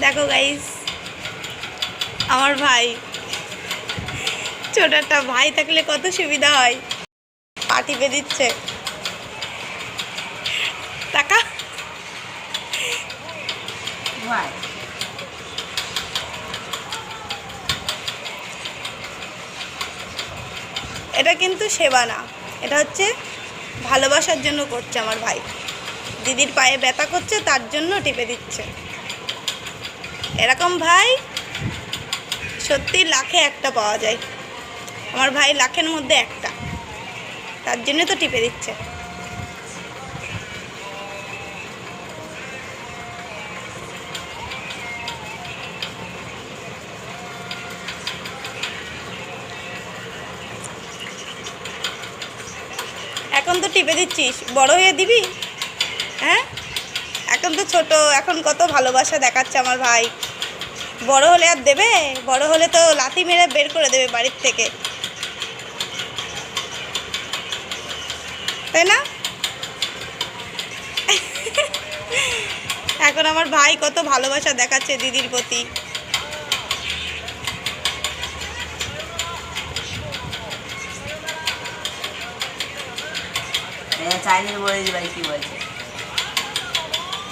দেখো গাইস, আমার ভাই, ছোট একটা ভাই থাকলে কত সুবিধা হয়। পা টিপে দিচ্ছে, টাকা এটা কিন্তু সেবা না, এটা হচ্ছে ভালোবাসার জন্য করছে আমার ভাই। দিদির পায়ে ব্যথা করছে তার জন্য টিপে দিচ্ছে। এরকম ভাই সত্যি লাখে একটা পাওয়া যায়। আমার ভাই লাখের মধ্যে একটা, তার জন্য তো টিপে দিচ্ছে। এখন তো টিপে দিচ্ছিস, বড় হয়ে দিবি? হ্যাঁ, এখন তো ছোট, এখন কত ভালোবাসা দেখাচ্ছে আমার ভাই। বড় হলে আর দেবে? বড় হলে তো লাথি মেরে বের করে দেবে বাড়ির থেকে, তাই না? এখন আমার ভাই কত ভালোবাসা দেখাচ্ছে দিদির প্রতি।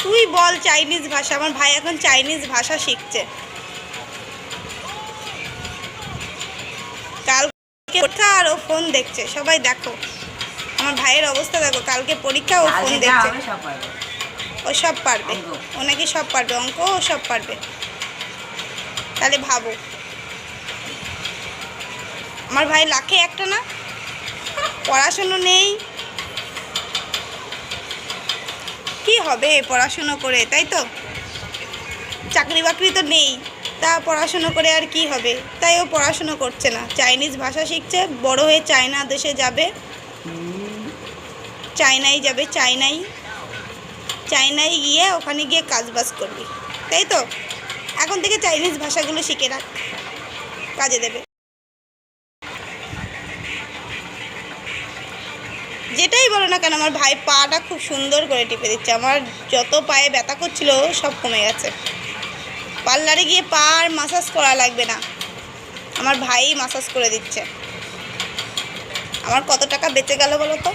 তুই বল চাইনিজ ভাষা। আমার ভাই এখন চাইনিজ ভাষা শিখছে। কালকে পরীক্ষা আর ও ফোন দেখছে। সবাই দেখো আমার ভাইয়ের অবস্থা, দেখো কালকে পরীক্ষা, ও ফোন দেখছে। ও সব পারবে, ও নাকি সব পারবে, অঙ্ক ও সব পারবে। তাহলে ভাবো, আমার ভাই লাখে একটা না, পড়াশুনো নেই, কি হবে পড়াশুনো করে, তাই তো? চাকরি বাকরি তো নেই, তা পড়াশুনো করে আর কি হবে? তাই ও পড়াশুনো করছে না, চাইনিজ ভাষা শিখছে। বড় হয়ে চায়না দেশে যাবে, চায়নায় যাবে, চায়নায় গিয়ে ওখানে গিয়ে কাজবাজ করবি, তাই তো? এখন থেকে চাইনিজ ভাষাগুলো শিখে রাখ, কাজে দেবে। যেটাই বলো না কেন, আমার ভাই পাটা খুব সুন্দর করে টিপে দিচ্ছে। আমার যত পায়ে ব্যথা করছিল সব কমে গেছে। পার্লারে গিয়ে পা আর মাসাজ করা লাগবে না, আমার ভাই মাসাজ করে দিচ্ছে। আমার কত টাকা বেঁচে গেল বলো তো?